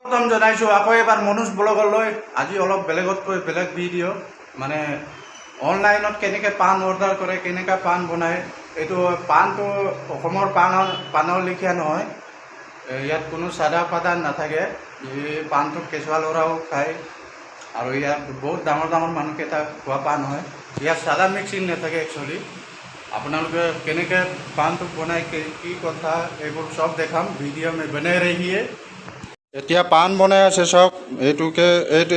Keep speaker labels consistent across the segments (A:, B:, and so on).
A: স্বাগতম জনাইছোঁ আকৌ এবাৰ মনোজ ব্লগলৈ। আজি অলপ বেলেগতকৈ বেলেগ ভিডিঅ' মানে অনলাইনত কেনেকৈ পাণ অৰ্ডাৰ কৰে, কেনেকৈ পাণ বনায়। এইটো পাণটো অসমৰ পাণৰ লেখীয়া নহয়, ইয়াত কোনো চাদা পাতা নাথাকে। এই পাণটো কেঁচুৱা ল'ৰাও খায় আৰু ইয়াত বহুত ডাঙৰ ডাঙৰ মানুহকেইটা খোৱা পাণ হয়। ইয়াত চাদা মিক্সিং নাথাকে একচুৱেলি। আপোনালোকে কেনেকৈ পাণটো বনায়, কি কথা, এইবোৰ চব দেখাম ভিডিঅ' মে বনাই ৰহিয়ে। এতিয়া পাণ বনাই আছে চাওক। এইটো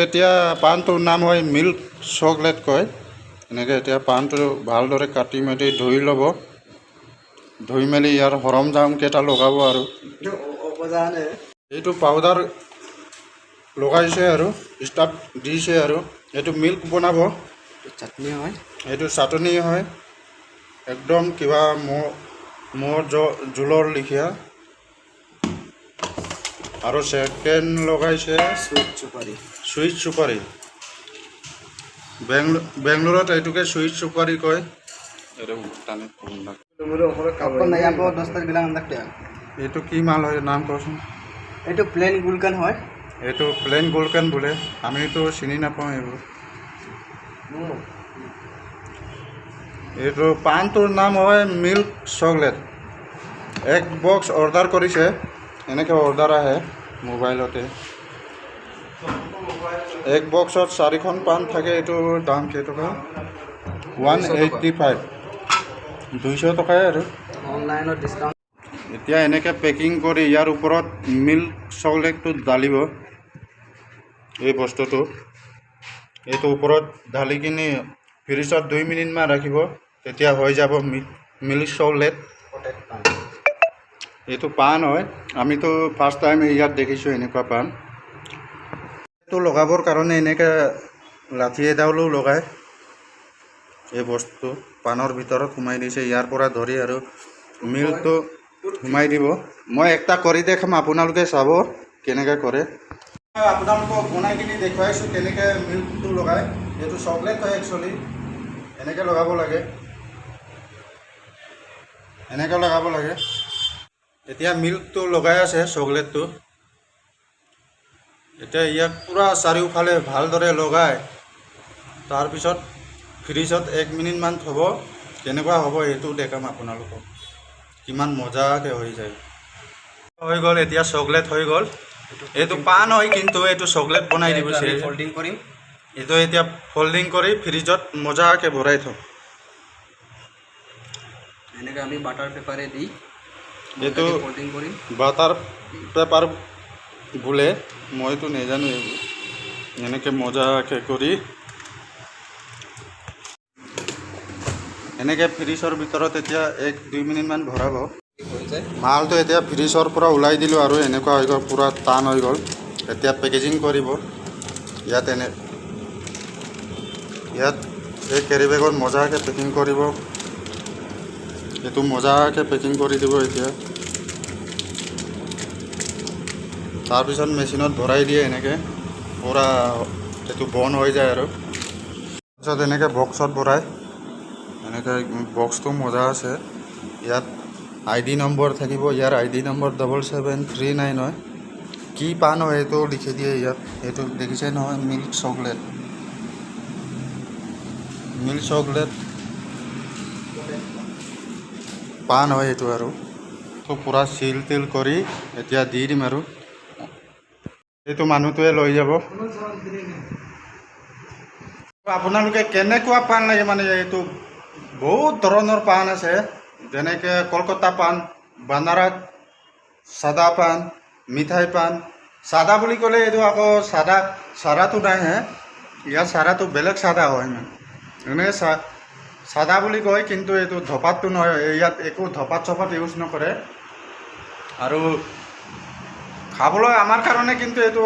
A: এতিয়া পাণটোৰ নাম হয় মিল্ক চকলেট কয়। এনেকৈ এতিয়া পাণটো ভালদৰে কাটি মেলি ধুই ল'ব। ধুই মেলি ইয়াৰ সৰঞ্জামকেইটা লগাব আৰু এইটো পাউডাৰ লগাইছে আৰু ষ্টাৰ্ট দিছে আৰু এইটো মিল্ক বনাব। চাটনি হয়, এইটো চাটনি হয়, একদম কিবা ম'হৰ জোলৰ লেখীয়া। আৰু সেকেন্ড লগাইছে সুইট চুপাৰি। বেংগলোৰত এইটোকে সুইট চুপাৰি কয়। এইটো কি মাল হয় নাম কচোন?
B: এইটো প্লেন গুলকান হয়।
A: এইটো প্লেন গুলকান বোলে, আমিতো চিনি নাপাওঁ এইবোৰ। এইটো পাণটোৰ নাম হয় মিল্ক চকলেট। এক বক্স অৰ্ডাৰ কৰিছে, এনেকৈ অৰ্ডাৰ আহে মোবাইলতে। এক বক্সত 4খন পাণ থাকে। এইটোৰ দাম কেইটকা? 185, 200 টকাই আৰু
B: অনলাইনত ডিছকাউণ্ট।
A: এতিয়া এনেকৈ পেকিং কৰি ইয়াৰ ওপৰত মিল্ক চকলেটটো ঢালিব। এই বস্তুটো এইটো ওপৰত ঢালি কিনি ফ্ৰিজত 2 মিনিটমান ৰাখিব, তেতিয়া হৈ যাব মিল্ক চকলেট। এইটো পাণ হয়, আমিতো ফাৰ্ষ্ট টাইম ইয়াত দেখিছোঁ এনেকুৱা পাণ। এইটো লগাবৰ কাৰণে এনেকৈ লাঠি এডালো লগায়। এই বস্তুটো পাণৰ ভিতৰত সোমাই দিছে, ইয়াৰ পৰা ধৰি আৰু মিল্কটো সোমাই দিব। মই একটা কৰি দেখাম, আপোনালোকে চাব কেনেকৈ কৰে। আপোনালোকক বনাই কিনি দেখুৱাইছোঁ কেনেকৈ মিল্কটো লগায়। এইটো চকলেট হয় একচুৱেলি। এনেকৈ লগাব লাগে, এনেকৈ লগাব লাগে। এতিয়া মিল্কটো লগাই আছে চকলেটটো। এতিয়া ইয়াক পূৰা চাৰিওফালে ভালদৰে লগাই তাৰপিছত ফ্ৰিজত 1 মিনিটমান থ'ব। কেনেকুৱা হ'ব এইটো দেখাম আপোনালোকক, কিমান মজাকৈ হৈ যায়। হৈ গ'ল, এতিয়া চকলেট হৈ গ'ল। এইটো পাণ হয় কিন্তু এইটো চকলেট বনাই দিব।
B: ফল্ডিং কৰিম।
A: এইটো এতিয়া ফল্ডিং কৰি ফ্ৰিজত মজাকৈ ভৰাই থ'ম।
B: এনেকৈ আমি বাটাৰ পেপাৰে দি
A: এইটো
B: ফল্ডিং কৰিম।
A: বাটাৰ পেপাৰ বোলে, মইতো নাজানো এইবোৰ। এনেকৈ মজাকৈ কৰি এনেকৈ ফ্ৰিজৰ ভিতৰত এতিয়া 1-2 মিনিটমান ভৰাব। মালটো এতিয়া ফ্ৰিজৰ পৰা ওলাই দিলোঁ আৰু এনেকুৱা হৈ গ'ল, পূৰা টান হৈ গ'ল। এতিয়া পেকেজিং কৰিব। ইয়াত এই কেৰি বেগত মজাকৈ পেকিং কৰিব। এইটো মজাকৈ পেকিং কৰি দিব এতিয়া। তাৰপিছত মেচিনত ভৰাই দিয়ে এনেকৈ, পূৰা এইটো বন্ধ হৈ যায় আৰু তাৰপিছত এনেকৈ বক্সত ভৰাই। এনেকৈ বক্সটো মজা আছে। ইয়াত ID নম্বৰ থাকিব। ইয়াৰ ID নম্বৰ 7739 হয়। কি পাণ হয় এইটো লিখি দিয়ে ইয়াত। এইটো দেখিছে নহয়, মিল্ক চকলেট। মিল্ক চকলেট পাণ হয় এইটো। আৰু পূৰা চিল তিল কৰি এতিয়া দি দিম আৰু এইটো মানুহটোৱে লৈ যাব। আপোনালোকে কেনেকুৱা পাণ লাগে মানে, এইটো বহুত ধৰণৰ পাণ আছে, যেনেকৈ কলকাতা পাণ, বানাৰস চাদা পাণ, মিঠাই পাণ। চাদা বুলি ক'লে এইটো আকৌ চাদাটো নাই হে, ইয়াৰ চাদাটো বেলেগ চাদা হয়। এনেকৈ চাদা বুলি কয়, কিন্তু এইটো ধপাতটো নহয়। ইয়াত একো ধপাত চপাত ইউজ নকৰে। আৰু খাবলৈ আমাৰ কাৰণে কিন্তু এইটো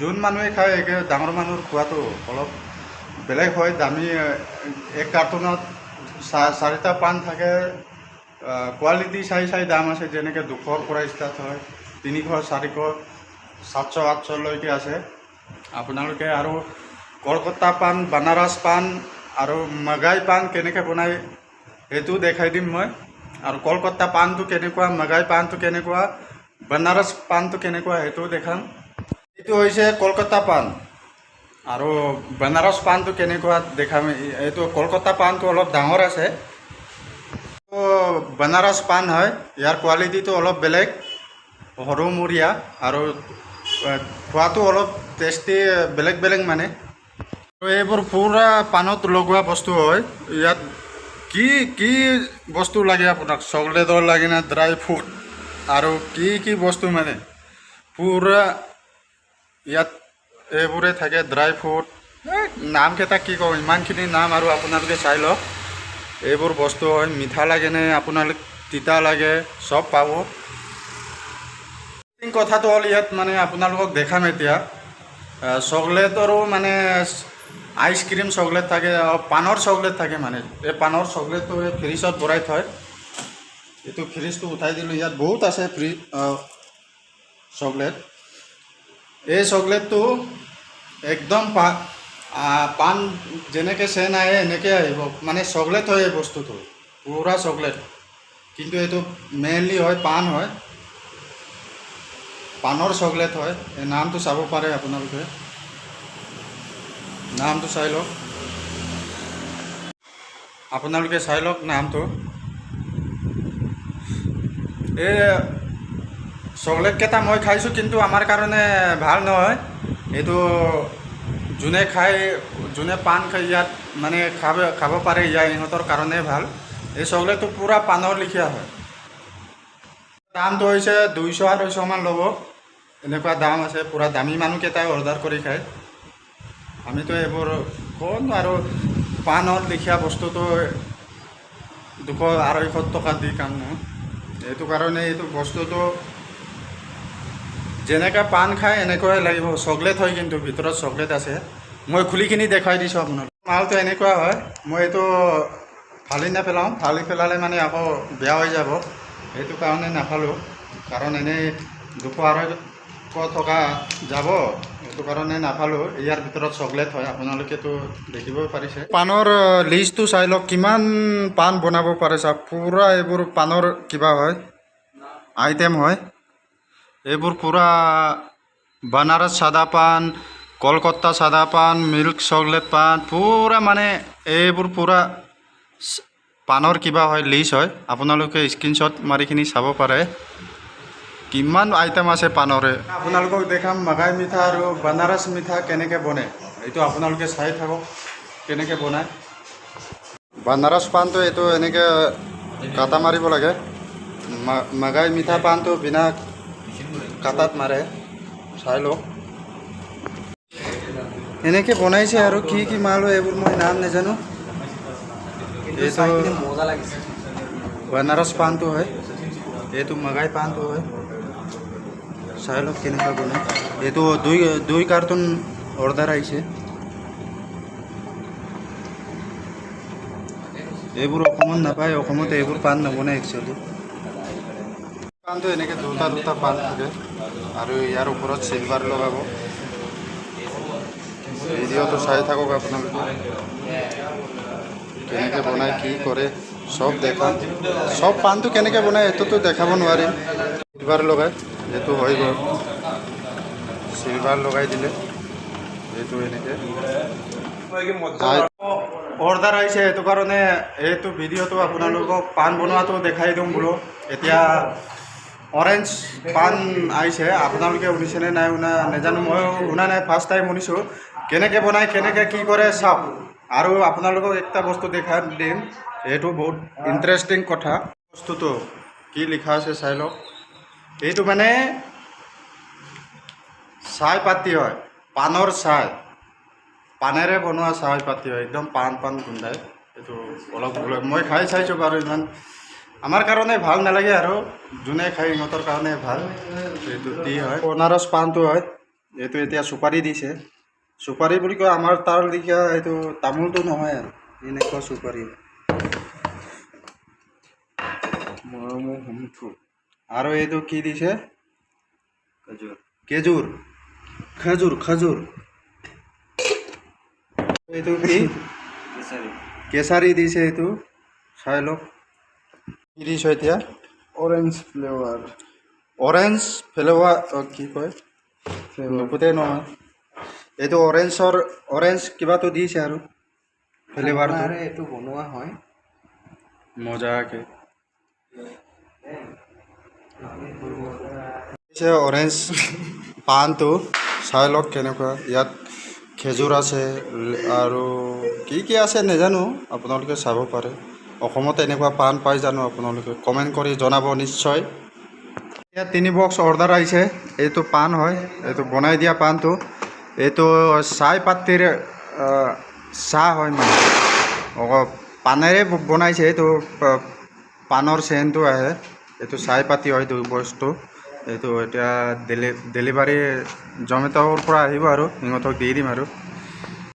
A: যোন মানুহে খায়, একে ডাঙৰ মানুহৰ খোৱাটো অলপ বেলেগ হয়, দামী। এক কাৰ্টুনত 4টা পাণ থাকে। কোৱালিটি চাই দাম আছে, যেনেকৈ 200ৰ পৰা ষ্টাৰ্ট হয়, 300, 400, 700, 800লৈকে আছে। আপোনালোকে আৰু কলকাতা পাণ, বানাৰস পাণ আৰু মাগাই পাণ কেনেকৈ বনায় সেইটো দেখাই দিম মই। আৰু কলকাতা পাণটো কেনেকুৱা, মাগাই পাণটো কেনেকুৱা, বানাৰস পাণটো কেনেকুৱা সেইটোও দেখাম। এইটো হৈছে কলকাতা পাণ আৰু বেনাৰস পাণটো কেনেকুৱা দেখাম। এইটো কলকাতা পাণটো অলপ ডাঙৰ আছে, বেনাৰস পাণ হয়। ইয়াৰ কোৱালিটিটো অলপ বেলেগ, সৰুমূৰীয়া আৰু খোৱাটো অলপ টেষ্টি বেলেগ বেলেগ মানে। এইবোৰ পূৰা পাণত লগোৱা বস্তু হয়। ইয়াত কি কি বস্তু লাগে আপোনাক, চকলেটৰ লাগে না ড্ৰাই ফ্ৰুট আৰু কি কি বস্তু মানে পূৰা ইয়াত এইবোৰে থাকে। ড্ৰাই ফ্ৰুট নামকেইটা কি কওঁ, ইমানখিনি নাম আৰু আপোনালোকে চাই লওক। এইবোৰ বস্তু হয়। মিঠা লাগেনে আপোনালোক তিতা লাগে, চব পাব। কথাটো হ'ল ইয়াত মানে আপোনালোকক দেখাম এতিয়া চকলেটৰো মানে আইচক্ৰীম চকলেট থাকে, পাণৰ চকলেট থাকে মানে। এই পাণৰ চকলেটটো এই ফ্ৰিজত ভৰাই থয়। এইটো ফ্ৰিজটো উঠাই দিলোঁ। ইয়াত বহুত আছে চকলেট। এই চকলেটটো একদম পাণ যেনেকৈ চেন আহে এনেকৈ আহিব, মানে চকলেট হয় এই বস্তুটো, পূৰা চকলেট। কিন্তু এইটো মেইনলি হয় পাণ হয়, পাণৰ চকলেট হয়। এই নামটো চাব পাৰে আপোনালোকে, নামটো চাই লওক। আপোনালোকে চাই লওক নামটো। এই চকলেটকেইটা মই খাইছোঁ, কিন্তু আমাৰ কাৰণে ভাল নহয়। এইটো যোনে খায়, যোনে পাণ খায় ইয়াত মানে খাব পাৰে, ইহঁতৰ কাৰণে ভাল। এই চকলেটটো পূৰা পাণৰ লিখীয়া হয়। দামটো হৈছে 200-250 মান ল'ব, এনেকুৱা দাম আছে। পূৰা দামী মানুহকেইটাই অৰ্ডাৰ কৰি খায়। আমিতো এইবোৰ ক'ত আৰু পাণৰ লিখীয়া বস্তুটো 200-250 টকা দি কাম নহয়। এইটো কাৰণে এইটো বস্তুটো যেনেকৈ পাণ খায় এনেকুৱাই লাগিব। চকলেট হয়, কিন্তু ভিতৰত চকলেট আছে। মই খুলিখিনি দেখাই দিছোঁ আপোনালোক। মালটো এনেকুৱা হয়, মই এইটো ফালি নেপেলাওঁ। ফালি পেলালে মানে আকৌ বেয়া হৈ যাব, সেইটো কাৰণে নাফালোঁ। কাৰণ এনেই 200-250 টকা যাব, সেইটো কাৰণে নাফালোঁ। ইয়াৰ ভিতৰত চকলেট হয়, আপোনালোকেতো দেখিবই পাৰিছে। পাণৰ লিষ্টটো চাই লওক, কিমান পাণ বনাব পাৰে চাওক। পূৰা এইবোৰ পাণৰ কিবা হয়, আইটেম হয়। এইবোৰ পূৰা বানাৰস চাদা পাণ, কলকাতা চাদা পাণ, মিল্ক চকলেট পাণ, পূৰা মানে এইবোৰ পূৰা পাণৰ কিবা হয়, লিষ্ট হয়। আপোনালোকে স্ক্ৰীনশ্বট মাৰিখিনি চাব পাৰে, কিমান আইটেম আছে পাণৰে। আপোনালোকক দেখাম মাগাই মিঠা আৰু বানাৰস মিঠা কেনেকৈ বনে। এইটো আপোনালোকে চাই থাকক কেনেকৈ বনায়। বানাৰস পাণটো এইটো এনেকৈ কাটা মাৰিব লাগে। মাগাই মিঠা পাণটো বিনা কাটাত মাৰে, চাই লওক। এনেকৈ বনাইছে আৰু কি কি মাল হয় এইবোৰ মই নাম নাজানো। এইটো
B: মজা লাগিছে।
A: বানাৰস পাণটো হয়, এইটো মাগাই পাণটো হয়। চাই লওক কেনেকুৱা বনায়। এইটো দুই কাৰ্টুন অৰ্ডাৰ আহিছে। এইবোৰ অসমত নাপায়, অসমত এইবোৰ পাণ নবনায় একচুৱেলি। পাণটো এনেকৈ দুটা পাণ থাকে আৰু ইয়াৰ ওপৰত চিলভাৰ লগাব। ভিডিঅ'টো চাই থাকক আপোনালোকে, কেনেকৈ বনায়, কি কৰে চব দেখাম। চব পাণটো কেনেকৈ বনায় এইটোতো দেখাব নোৱাৰিম। চিলভাৰ লগাই এইটো হৈ গ'ল, চিলভাৰ লগাই দিলে এইটো এনেকৈ অৰ্ডাৰ আহিছে। সেইটো কাৰণে এইটো ভিডিঅ'টো আপোনালোকক পাণ বনোৱাটো দেখাই দিওঁ বোলো। এতিয়া অৰেঞ্জ পাণ আহিছে, আপোনালোকে শুনিছেনে নাই শুনা নাজানো, মই শুনা নাই, ফাৰ্ষ্ট টাইম শুনিছোঁ। কেনেকৈ বনায়, কেনেকৈ কি কৰে চাওক। আৰু আপোনালোকক একটা বস্তু দেখাই দিম, এইটো বহুত ইণ্টাৰেষ্টিং কথা। বস্তুটো কি লিখা আছে চাই লওক। এইটো মানে চাই পাতি হয়, পাণৰ চাই, পাণেৰে বনোৱা চাই পাতি হয়। একদম পাণ গোন্ধায়। এইটো অলপ মই খাই চাইছোঁ বাৰু, ইমান আমাৰ কাৰণে ভাল নালাগে আৰু যোনে খায় সিহঁতৰ কাৰণে ভাল। এইটো টি হয়, বানাৰস পাণটো হয়। এইটো এতিয়া চুপাৰি দিছে, চুপাৰি বুলি কয় আমাৰ তাৰ লিখীয়া। এইটো তামোলটো নহয় আৰু এনেকুৱা চুপাৰি। আৰু এইটো কি দিছে, খেজুৰ। এইটো কি কেচাৰী দিছে, এইটো চাই লওক কি দিছে। এতিয়া অৰেঞ্জ ফ্লেভাৰ কি কয়, নুফুটে নহয় এইটো অৰেঞ্জ কিবাটো দিছে আৰু ফ্লেভাৰটো
B: এইটো বনোৱা হয়
A: মজাকে অৰেঞ্জ পাণটো চাই লওক কেনেকুৱা ইয়াত খেজুৰ আছে আৰু কি আছে নাজানো আপোনালোকে চাব পাৰে অসমত এনেকুৱা পাণ পাই জানো আপোনালোকে কমেণ্ট কৰি জনাব নিশ্চয় ইয়াত 3 বক্স অৰ্ডাৰ আহিছে এইটো পাণ হয় এইটো বনাই দিয়া পাণটো এইটো চাই পাতিৰ চাহ হয় মানে পানেৰে বনাইছে এইটো পাণৰ চেনটো আহে এইটো চাই পাতি হয় এইটো বস্তু এইটো এতিয়া ডেলিভাৰী জমেট'ৰ পৰা আহিব আৰু সিহঁতক দি দিম আৰু